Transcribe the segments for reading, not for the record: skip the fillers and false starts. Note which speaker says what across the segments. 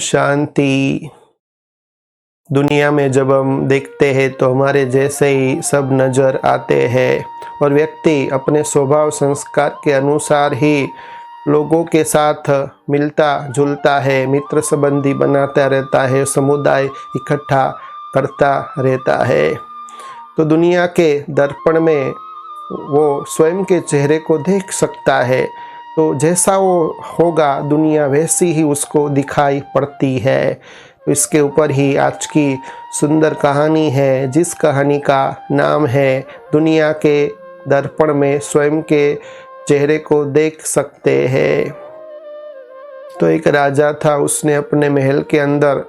Speaker 1: शांति। दुनिया में जब हम देखते हैं तो हमारे जैसे ही सब नज़र आते हैं और व्यक्ति अपने स्वभाव संस्कार के अनुसार ही लोगों के साथ मिलता जुलता है, मित्र संबंधी बनाता रहता है, समुदाय इकट्ठा करता रहता है। तो दुनिया के दर्पण में वो स्वयं के चेहरे को देख सकता है, तो जैसा वो होगा दुनिया वैसी ही उसको दिखाई पड़ती है। तो इसके ऊपर ही आज की सुंदर कहानी है, जिस कहानी का नाम है दुनिया के दर्पण में स्वयं के चेहरे को देख सकते हैं। तो एक राजा था, उसने अपने महल के अंदर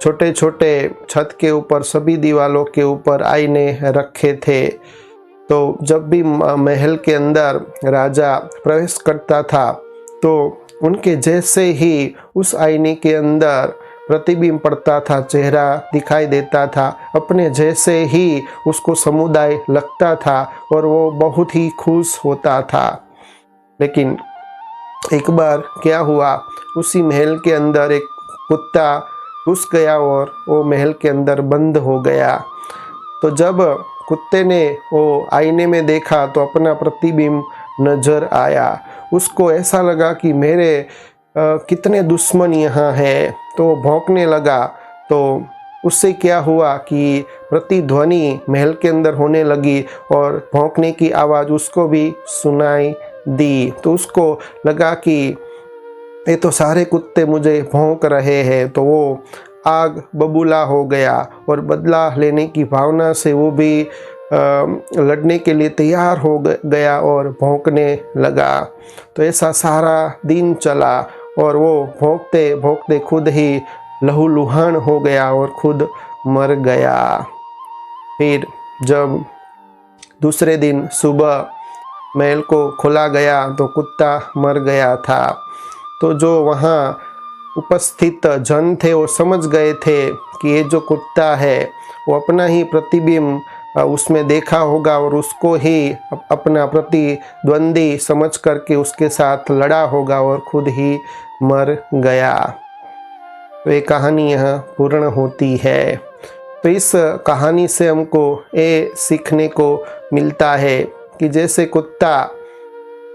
Speaker 1: छोटे छोटे छत के ऊपर सभी दीवारों के ऊपर आईने रखे थे। तो जब भी महल के अंदर राजा प्रवेश करता था तो उनके जैसे ही उस आईने के अंदर प्रतिबिंब पड़ता था, चेहरा दिखाई देता था, अपने जैसे ही उसको समुदाय लगता था और वो बहुत ही खुश होता था। लेकिन एक बार क्या हुआ, उसी महल के अंदर एक कुत्ता घुस गया और वो महल के अंदर बंद हो गया। तो जब कुत्ते ने वो आईने में देखा तो अपना प्रतिबिंब नजर आया। उसको ऐसा लगा कि मेरे कितने दुश्मन यहाँ हैं, तो भौंकने लगा। तो उससे क्या हुआ कि प्रतिध्वनि महल के अंदर होने लगी और भौंकने की आवाज़ उसको भी सुनाई दी। तो उसको लगा कि ये तो सारे कुत्ते मुझे भौंक रहे हैं। तो वो आग बबूला हो गया और बदला लेने की भावना से वो भी लड़ने के लिए तैयार हो गया और भौंकने लगा। तो ऐसा सारा दिन चला और वो भौंकते भौंकते खुद ही लहूलुहान हो गया और खुद मर गया। फिर जब दूसरे दिन सुबह महल को खोला गया तो कुत्ता मर गया था। तो जो वहाँ उपस्थित जन थे वो समझ गए थे कि ये जो कुत्ता है वो अपना ही प्रतिबिंब उसमें देखा होगा और उसको ही अपना प्रतिद्वंदी समझ करके उसके साथ लड़ा होगा और खुद ही मर गया। तो ये कहानी यहाँ पूर्ण होती है। तो इस कहानी से हमको ये सीखने को मिलता है कि जैसे कुत्ता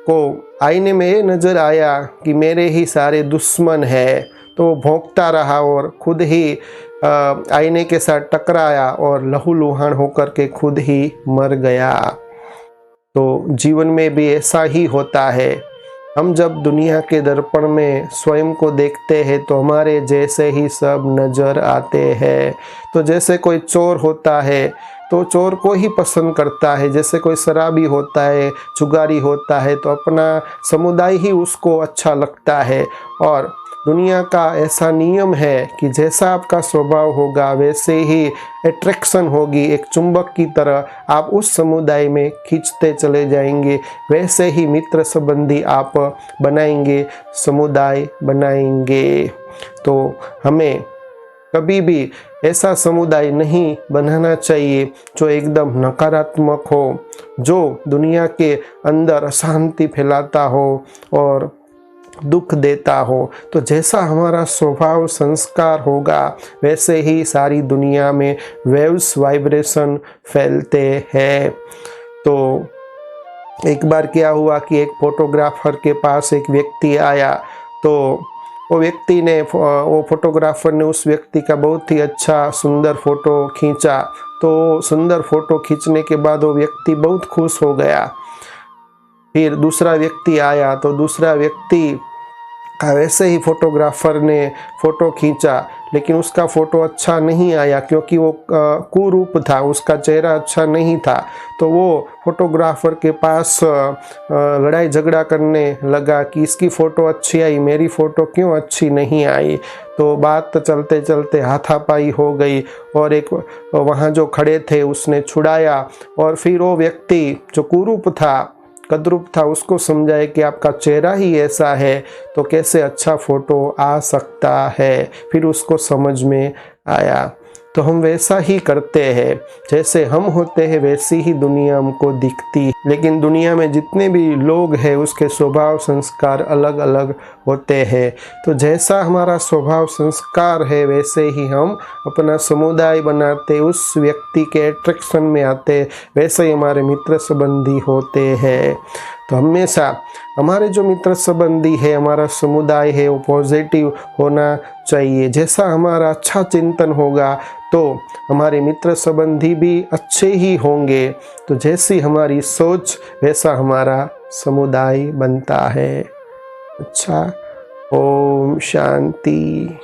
Speaker 1: को आईने में ये नज़र आया कि मेरे ही सारे दुश्मन हैं, तो वो भौंकता रहा और खुद ही आईने के साथ टकराया और लहूलुहान होकर के खुद ही मर गया। तो जीवन में भी ऐसा ही होता है। हम जब दुनिया के दर्पण में स्वयं को देखते हैं तो हमारे जैसे ही सब नज़र आते हैं। तो जैसे कोई चोर होता है तो चोर को ही पसंद करता है, जैसे कोई शराबी होता है, जुगारी होता है, तो अपना समुदाय ही उसको अच्छा लगता है। और दुनिया का ऐसा नियम है कि जैसा आपका स्वभाव होगा वैसे ही अट्रैक्शन होगी, एक चुंबक की तरह आप उस समुदाय में खींचते चले जाएंगे। वैसे ही मित्र संबंधी आप बनाएंगे, समुदाय बनाएंगे। तो हमें कभी भी ऐसा समुदाय नहीं बनाना चाहिए जो एकदम नकारात्मक हो, जो दुनिया के अंदर अशांति फैलाता हो और दुख देता हो। तो जैसा हमारा स्वभाव संस्कार होगा वैसे ही सारी दुनिया में वेव्स वाइब्रेशन फैलते हैं। तो एक बार क्या हुआ कि एक फोटोग्राफर के पास एक व्यक्ति आया। तो वो व्यक्ति ने वो फोटोग्राफर ने उस व्यक्ति का बहुत ही अच्छा सुंदर फ़ोटो खींचा। तो सुंदर फ़ोटो खींचने के बाद वो व्यक्ति बहुत खुश हो गया। फिर दूसरा व्यक्ति आया तो दूसरा व्यक्ति का वैसे ही फोटोग्राफर ने फ़ोटो खींचा, लेकिन उसका फ़ोटो अच्छा नहीं आया क्योंकि वो कुरूप था, उसका चेहरा अच्छा नहीं था। तो वो फोटोग्राफर के पास लड़ाई झगड़ा करने लगा कि इसकी फ़ोटो अच्छी आई, मेरी फ़ोटो क्यों अच्छी नहीं आई। तो बात चलते चलते हाथापाई हो गई और एक वहाँ जो खड़े थे उसने छुड़ाया और फिर वो व्यक्ति जो कुरूप था, कद्रूप था, उसको समझाए कि आपका चेहरा ही ऐसा है तो कैसे अच्छा फ़ोटो आ सकता है। फिर उसको समझ में आया। तो हम वैसा ही करते हैं। जैसे हम होते हैं वैसी ही दुनिया हमको दिखती है। लेकिन दुनिया में जितने भी लोग हैं उसके स्वभाव संस्कार अलग अलग होते हैं। तो जैसा हमारा स्वभाव संस्कार है वैसे ही हम अपना समुदाय बनाते, उस व्यक्ति के अट्रैक्शन में आते, वैसे ही हमारे मित्र संबंधी होते हैं। तो हमेशा हमारे जो मित्र संबंधी है, हमारा समुदाय है, वो पॉजिटिव होना चाहिए। जैसा हमारा अच्छा चिंतन होगा तो हमारे मित्र संबंधी भी अच्छे ही होंगे। तो जैसी हमारी सोच वैसा हमारा समुदाय बनता है। अच्छा, ओम शांति।